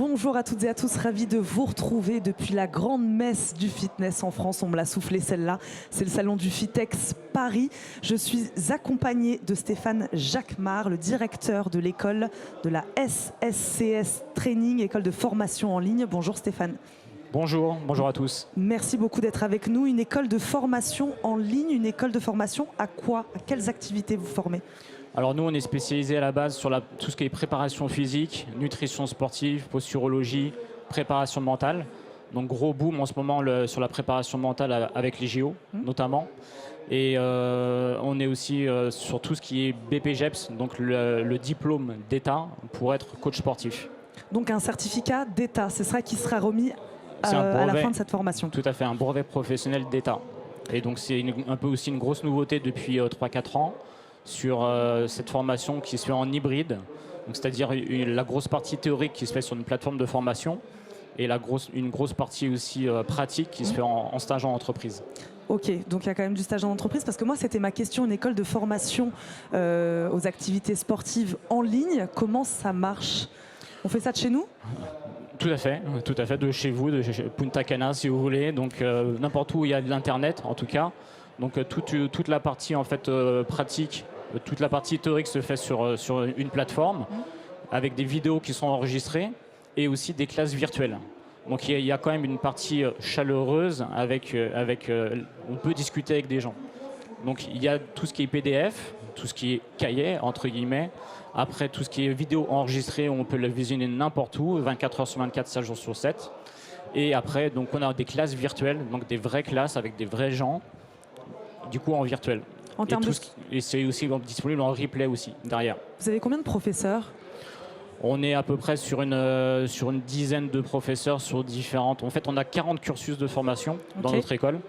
Bonjour à toutes et à tous, ravi de vous retrouver depuis la grande messe du fitness en France. On me l'a soufflé celle-là, c'est le salon du Fitex Paris. Je suis accompagnée de Stéphane Jacquemart, le directeur de l'école de la SSCS Training, école de formation en ligne. Bonjour Stéphane. Bonjour, bonjour à tous. Merci beaucoup d'être avec nous. Une école de formation en ligne, une école de formation à quoi? À quelles activités vous formez? Alors nous, on est spécialisé à la base sur tout ce qui est préparation physique, nutrition sportive, posturologie, préparation mentale. Donc gros boom en ce moment sur la préparation mentale avec les JO notamment. Et on est aussi sur tout ce qui est BPGEPS, donc le diplôme d'État pour être coach sportif. Donc un certificat d'État, c'est ça qui sera remis à la fin de cette formation? Tout à fait, un brevet professionnel d'État. Et donc c'est un peu aussi une grosse nouveauté depuis 3-4 ans sur cette formation qui se fait en hybride, c'est-à-dire la grosse partie théorique qui se fait sur une plateforme de formation et une grosse partie aussi pratique qui se fait en stage en entreprise. Ok, donc il y a quand même du stage en entreprise, parce que moi c'était ma question, une école de formation aux activités sportives en ligne, comment ça marche? On fait ça de chez nous? Tout à fait, de chez vous, de chez Punta Cana si vous voulez, donc n'importe où il y a de l'internet en tout cas. Donc toute la partie en fait pratique, toute la partie théorique se fait sur une plateforme avec des vidéos qui sont enregistrées et aussi des classes virtuelles. Donc il y a quand même une partie chaleureuse on peut discuter avec des gens. Donc il y a tout ce qui est PDF, tout ce qui est cahier entre guillemets. Après tout ce qui est vidéo enregistrée, on peut la visionner n'importe où, 24 heures sur 24, 7 jours sur 7. Et après donc on a des classes virtuelles, donc des vraies classes avec des vrais gens, du coup en virtuel. Et c'est aussi disponible en replay aussi derrière. Vous avez combien de professeurs? On est à peu près sur une dizaine de professeurs sur différentes. En fait, on a 40 cursus de formation dans notre école.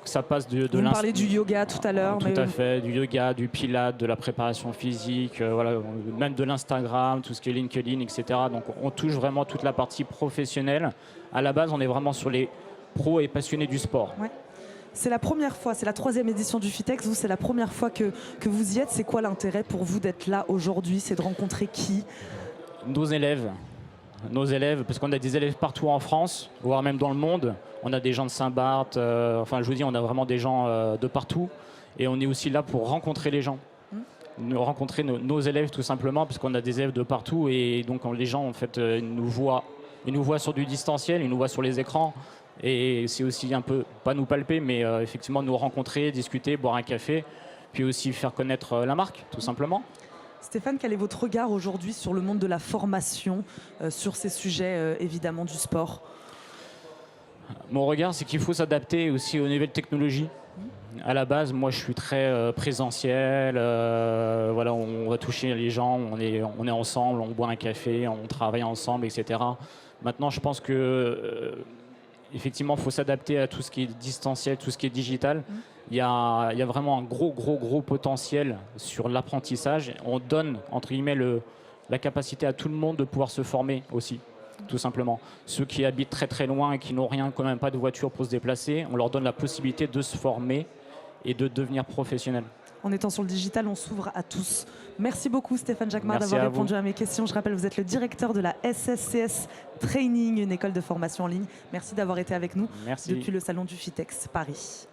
Ça passe de Vous parlez du yoga tout à l'heure. Tout à fait, du yoga, du pilates, de la préparation physique, voilà, même de l'Instagram, tout ce qui est LinkedIn, etc. Donc on touche vraiment toute la partie professionnelle. À la base, on est vraiment sur les pros et passionnés du sport. Ouais. C'est la première fois, c'est la 3e édition du Fitex. Vous, c'est la première fois que vous y êtes. C'est quoi l'intérêt pour vous d'être là aujourd'hui? C'est de rencontrer qui? Nos élèves, parce qu'on a des élèves partout en France, voire même dans le monde. On a des gens de Saint-Barth, enfin je vous dis, on a vraiment des gens de partout. Et on est aussi là pour rencontrer les gens, rencontrer nos élèves tout simplement, parce qu'on a des élèves de partout. Et donc les gens, en fait, ils nous voient sur du distanciel, ils nous voient sur les écrans. Et c'est aussi un peu, pas nous palper, mais effectivement nous rencontrer, discuter, boire un café, puis aussi faire connaître la marque, tout simplement. Stéphane, quel est votre regard aujourd'hui sur le monde de la formation, sur ces sujets évidemment du sport? Mon regard, c'est qu'il faut s'adapter aussi aux nouvelles technologies. À la base, moi, je suis très présentiel. Voilà, on va toucher les gens, on est ensemble, on boit un café, on travaille ensemble, etc. Maintenant, je pense que effectivement, il faut s'adapter à tout ce qui est distanciel, tout ce qui est digital. Il y a vraiment un gros potentiel sur l'apprentissage. On donne, entre guillemets, la capacité à tout le monde de pouvoir se former aussi, tout simplement. Ceux qui habitent très loin et qui n'ont rien, quand même pas de voiture pour se déplacer, on leur donne la possibilité de se former et de devenir professionnel. En étant sur le digital, on s'ouvre à tous. Merci beaucoup Stéphane Jacquemart d'avoir répondu à mes questions. Je rappelle, vous êtes le directeur de la SSCS Training, une école de formation en ligne. Merci d'avoir été avec nous depuis le salon du Fitex Paris.